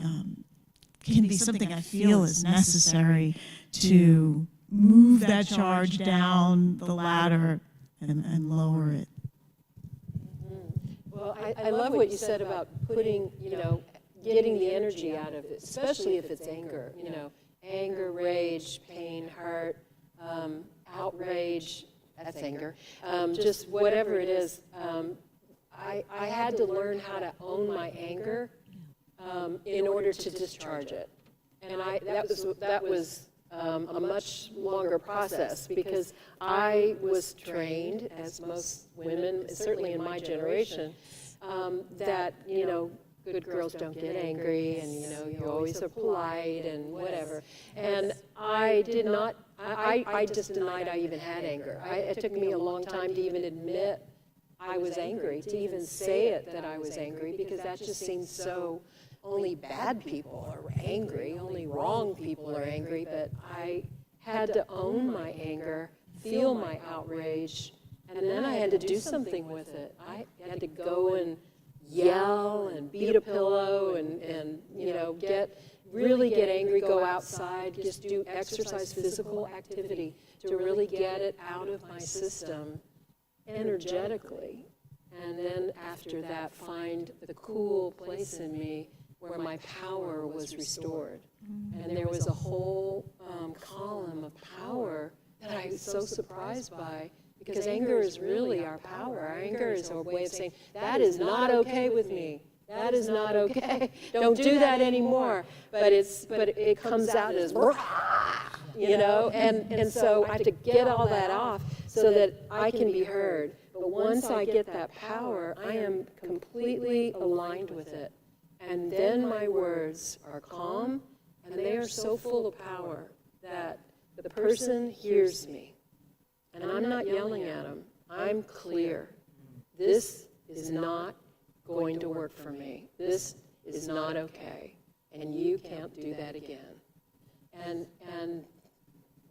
can be something I feel is necessary to move that charge down the ladder and lower it. Well, I love what you said about putting, getting the energy out of it, especially if it's anger, anger, rage, pain, hurt, outrage, that's anger, just whatever it is. I had to learn how to own my anger in order to discharge it. And that was a much longer process, because I was trained, as most women, certainly in my generation, that, good girls don't get angry, and you always are polite and whatever. And I did not. I just denied I even had anger. It took me a long time to even admit I was angry, to even say it that I was angry, because that just seemed so. Only bad people are angry. Only wrong people are angry. But I had to own my anger, feel my outrage, and then I had to do something with it. I had to go and yell and beat a pillow and really get angry, go outside, just do exercise, physical activity to really get it out of my system energetically. And then after that, find the cool place in me where my power was restored. And there was a whole column of power that I was so surprised by, because anger is really our power. Our anger is our way of saying, that is not okay with me. That is not okay. Don't do that anymore. But it comes out as, and so I have to get all that off so that I can be heard. But once I get that power, I am completely aligned with it. And then my words are calm, and they are so full of power that the person hears me. And I'm not yelling at them. I'm clear. This is not going to work for me. This is not okay. And you can't do that again. And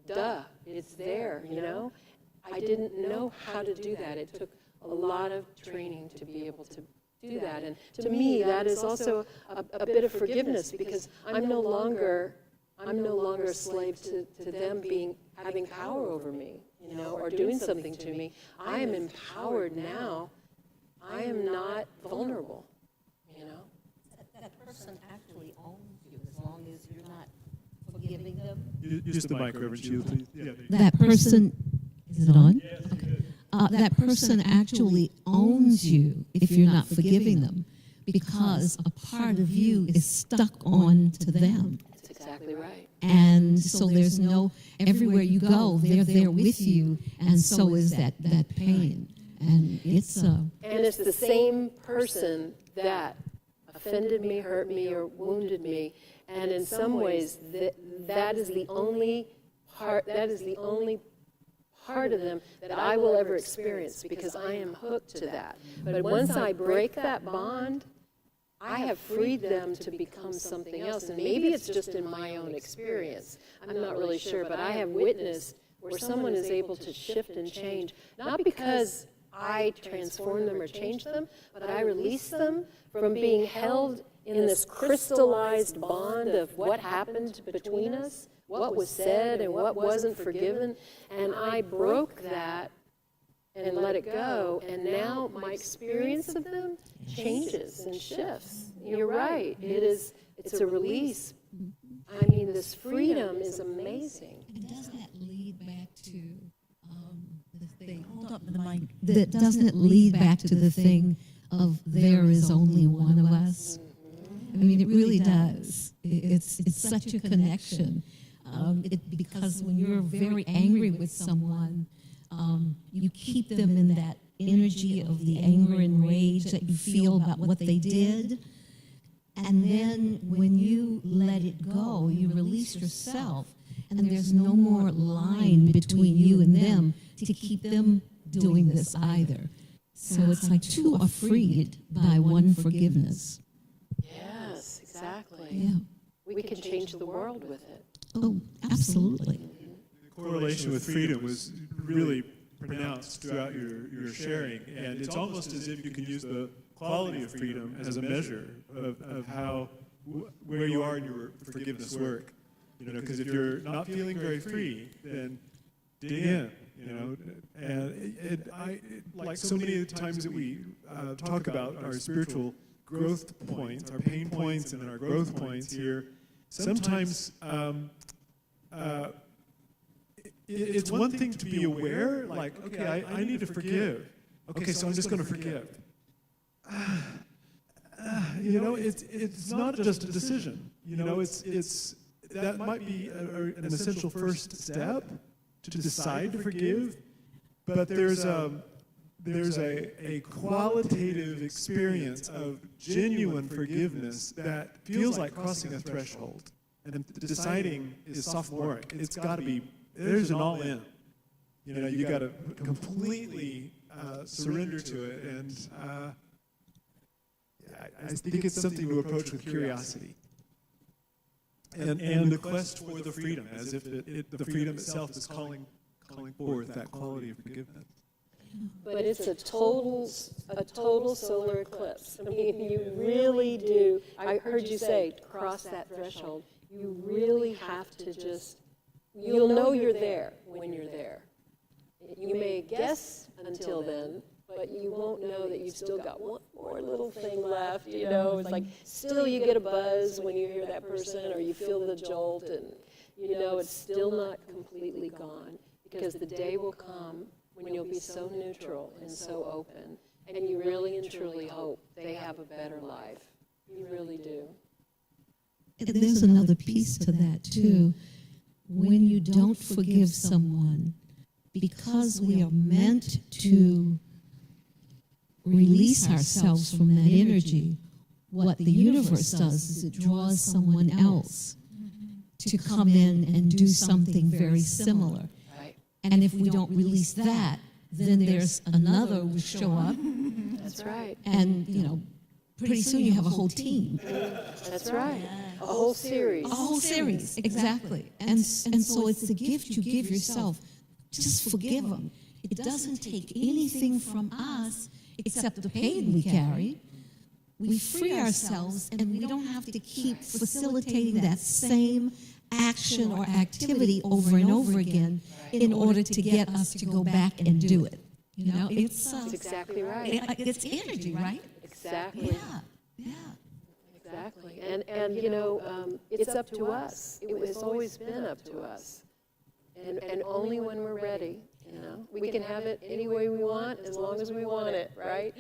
duh, it's there, I didn't know how to do that. It took a lot of training to be able to do that. And to me, that is also a bit of forgiveness, because I'm no longer a slave to them having power over me, or doing something to me. I am empowered now. I am not vulnerable, That person actually owns you, as long as you're not forgiving them. Just the mic, Reverend Sheila, please. Yeah. That person, is it on? Okay. That person actually owns you if you're not forgiving them, because a part of you is stuck on to them. That's exactly right. And so there's everywhere you go, they're there with you, and so is that pain. And it's the same person that offended me, hurt me, or wounded me. And in some ways, that is the only part of them that I will ever experience, because I am hooked to that. But once I break that bond, I have freed them to become something else. And maybe it's just in my own experience. I'm not really sure, but I have witnessed where someone is able to shift and change, not because I transform them or change them, but I release them from being held in this crystallized bond of what happened between us, what was said and what wasn't forgiven. And I broke that and let it go. And now my experience of them changes and shifts. You're right. It's a release. I mean, this freedom is amazing. And does that lead back to the thing? Hold up the mic. Doesn't it lead back to the thing of there is only one of us? I mean, it really does. It's such a connection. Because when you're very angry with someone, You keep them in that energy of the anger and rage that you feel about what they did. And then when you let it go, you release yourself, and there's no more line between you and them to keep them doing this either. So it's like two are freed by one forgiveness. Yes, exactly. Yeah. We can change the world with it. Oh, absolutely. The correlation with freedom was really pronounced throughout your sharing, and it's almost as if you can use the quality of freedom as a measure of how where you are in your forgiveness work. You know, because if you're not feeling very free, then dig in. You know, and like so many of the times that we talk about our spiritual growth points, our pain points, and our growth points here, sometimes. It's one thing to be aware, like, okay, I need to forgive. Okay, so I'm just going to forgive. You know, it's not just a decision. You know, it's that might be an essential first step to decide to forgive, but there's a qualitative experience of genuine forgiveness that feels like crossing a threshold, and deciding is sophomoric. It's got to be. There's an all-in. You know, you got to completely surrender to it, and I think it's something to approach with curiosity, and the quest for the freedom, as if the freedom itself is calling forth that quality of forgiveness. But it's a total solar eclipse. I mean, you really do. I heard you say, cross that threshold. You really have to just. You'll know you're there when you're there. You may guess until then, but you won't know that you've still got one more little thing left. You know, it's like still you get a buzz when you hear that person, or you feel the jolt, and you know it's still not completely gone, because the day will come when you'll be so neutral and so open, and you really and truly hope they have a better life. You really do. And there's another piece to that too. When you don't forgive someone, because we are meant to release ourselves from that energy, what the universe does is it draws someone else to come in and do something very similar. Right. And if we don't release that, then there's another will show up. That's right. And, you know, pretty soon you have a whole team. That's right. A whole series. A whole series, exactly. And so it's the gift you give yourself. Just forgive them. It doesn't take anything from us except the pain we carry. We free ourselves, and we don't have to keep facilitating that same action or activity over and over again in order to get us to go back and do it. You know, That's exactly right. It's energy, right? Exactly. Yeah. Exactly. And you know, it's up to us. It's always been up to us. And only when we're ready, you know. We can have it any way we want, as long as we want it, right?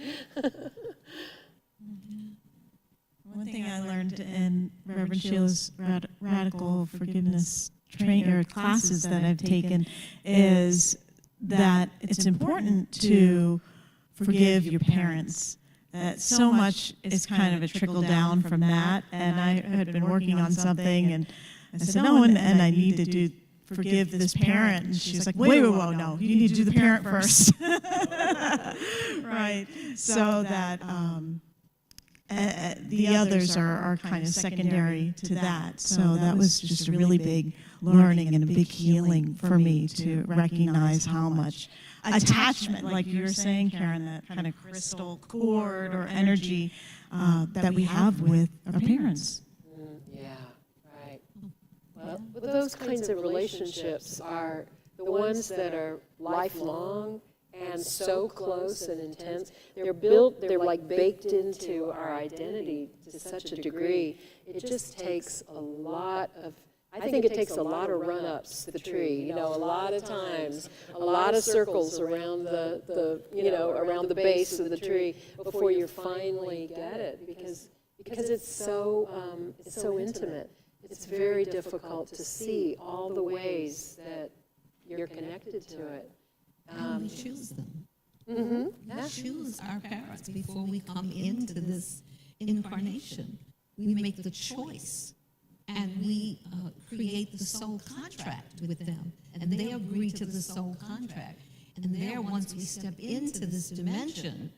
One thing I learned in Reverend Sheila's radical forgiveness training or classes that I've taken is that it's important to forgive your parents. So much is kind of a trickle down from that, and I had been working on something, and I said, no, and I need to forgive this parent, and she's like, wait, no, you need to do the parent first. Right, so that the others are kind of secondary to that. So that was just a really big learning and a big healing for me to recognize how much attachment, like you were saying, Karen, that kind of crystal cord or energy that we have with our parents. Yeah, right. Well, those kinds of relationships are the ones that are lifelong and so close and intense. They're like baked into our identity to such a degree. It just takes a lot of, I think it takes a lot of run-ups the tree, you know, a lot of times, a lot of circles around the you know, around the base of the tree before you finally get it, because it's so intimate. It's very difficult to see all the ways that you're connected to it. And we choose them. Yeah. We choose our parents before we come into this incarnation. We make the choice, and we create the soul contract with them, and they agree to the soul contract. And there, once we step into this dimension,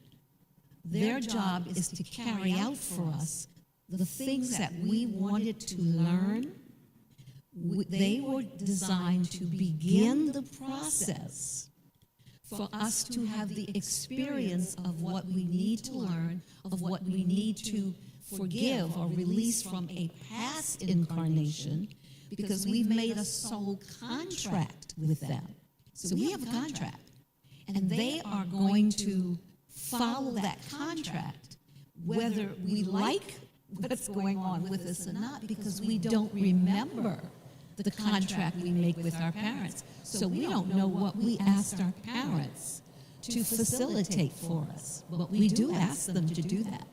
their job is to carry out for us the things that we wanted to learn. They were designed to begin the process for us to have the experience of what we need to learn, of what we need to forgive or release from a past incarnation, because we've made a soul contract with them. So we have a contract, and they are going to follow that contract, whether we like what's going on with us or not, because we don't remember the contract we make with our parents. So we don't know what we asked our parents to facilitate for us, but we do ask them to do that.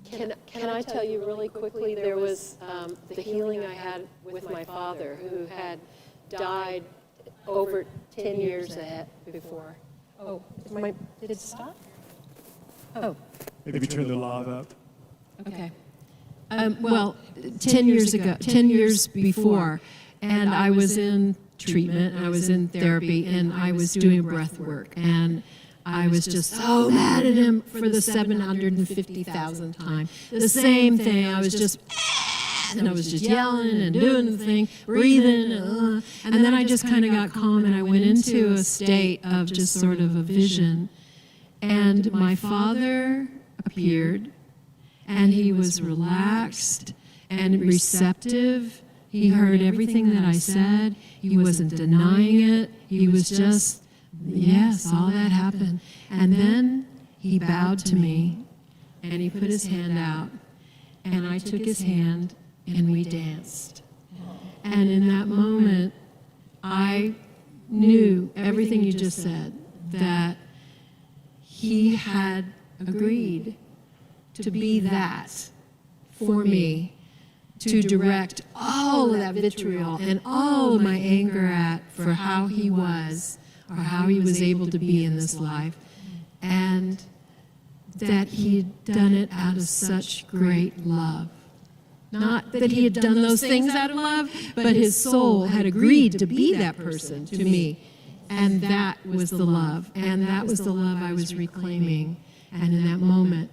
Can I tell you really quickly, there was the healing I had with my father, who had died over 10 years before. Oh, did it stop? Oh, Maybe turn the lav up. okay. Well, 10 years before, and I was in treatment, I was in therapy, and I was doing breath work, and I was just so mad at him for the 750,000th time. The same thing, I was just, and I was just yelling and doing the thing, breathing, and then I just kind of got calm, and I went into a state of just sort of a vision, and my father appeared, and he was relaxed and receptive. He heard everything that I said. He wasn't denying it. He was just, yes, all that happened. And then he bowed to me, and he put his hand out, and I took his hand, and we danced. And in that moment, I knew everything you just said, that he had agreed to be that for me, to direct all of that vitriol and all of my anger for how he was, or how he was able to be in this life, and that he'd done it out of such great love. Not that he had done those things out of love, but his soul had agreed to be that person to me, and that was the love, and that was the love I was reclaiming. And in that moment,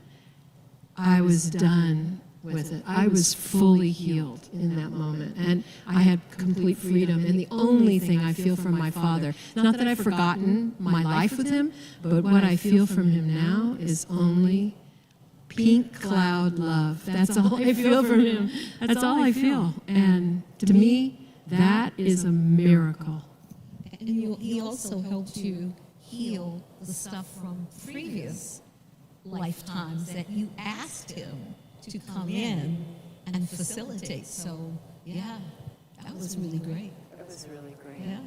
I was done with it. I was fully healed in that moment, and I had complete freedom. And the only thing I feel from my father, not that I've forgotten my life with him, but what I feel from him now is only pink cloud love. That's all I feel from him. That's all I feel. And to me, that is a miracle. And he also helped you heal the stuff from previous lifetimes that you asked him to come in and facilitate. So, yeah, that was really great. It was really great. Yeah.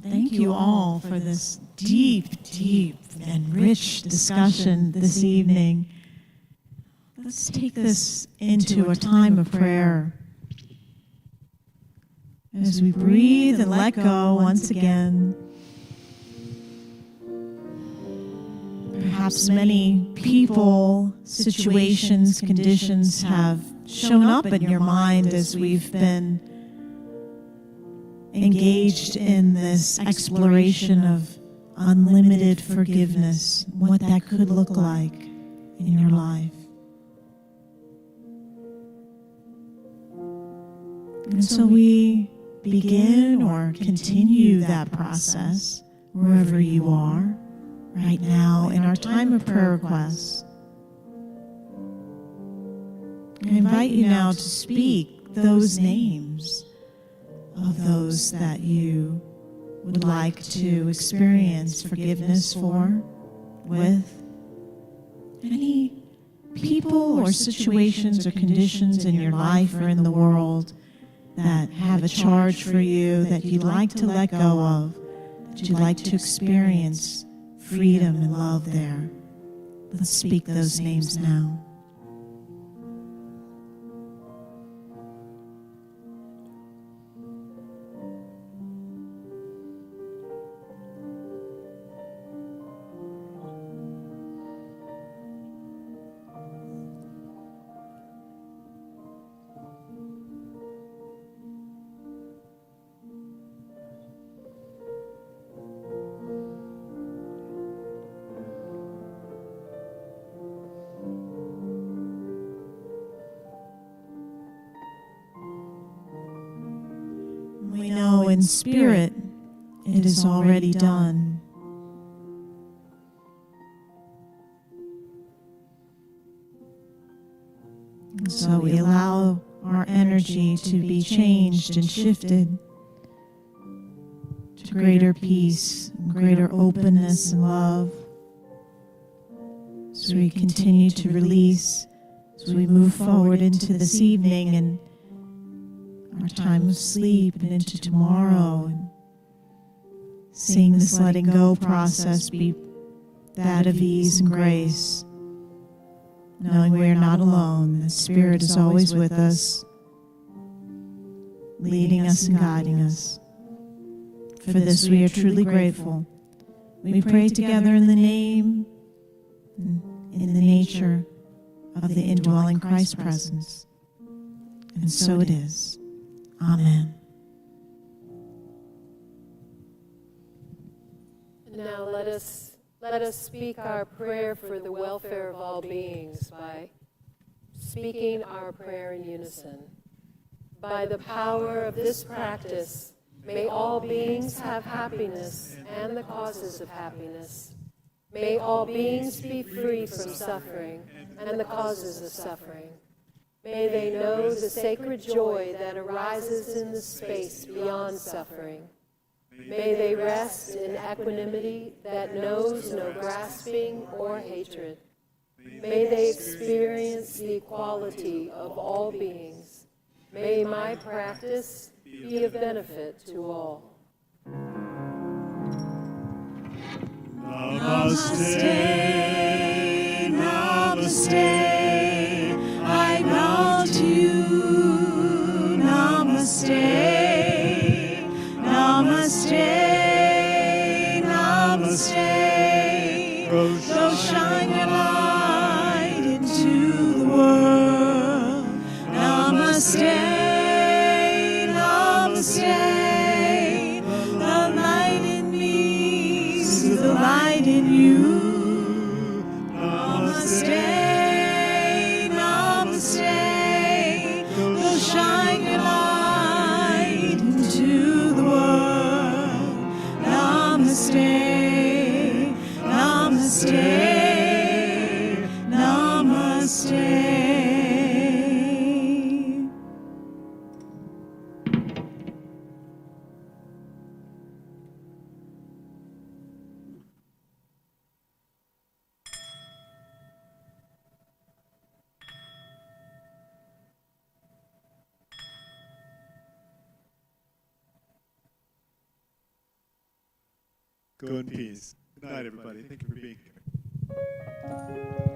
Thank you all for this deep, deep, and rich discussion this evening. Let's take this into a time of prayer. As we breathe and let go once again. Perhaps many people, situations, conditions have shown up in your mind as we've been engaged in this exploration of unlimited forgiveness, what that could look like in your life. And so we begin or continue that process wherever you are right now in our time of prayer requests. I invite you now to speak those names of those that you would like to experience forgiveness for, with. Any people or situations or conditions in your life or in the world that have a charge for you that you'd like to let go of, that you'd like to experience freedom and love there. Let's speak those names now. know in spirit it is already done. And so we allow our energy to be changed and shifted to greater peace, and greater openness and love. As we continue to release, as we move forward into this evening and our time of sleep and into tomorrow, and seeing this letting go process be that of ease and grace, knowing we are not alone, that Spirit is always with us, leading us and guiding us. For this we are truly grateful. We pray together in the name, in the nature of the indwelling Christ presence. And so it is. Amen. Now let us speak our prayer for the welfare of all beings by speaking our prayer in unison. By the power of this practice, may all beings have happiness and the causes of happiness. May all beings be free from suffering and the causes of suffering. May they know the sacred joy that arises in the space beyond suffering. May they rest in equanimity that knows no grasping or hatred. May they experience the equality of all beings. May my practice be of benefit to all. Namaste, namaste, I bow to you. Namaste, namaste, namaste. Go shine your light into the world. Namaste, namaste. The light in me is the light in you. Namaste, namaste. Go shine your light into the world. Namaste, namaste, namaste. Go in peace. Good night, everybody. Thank you for being here.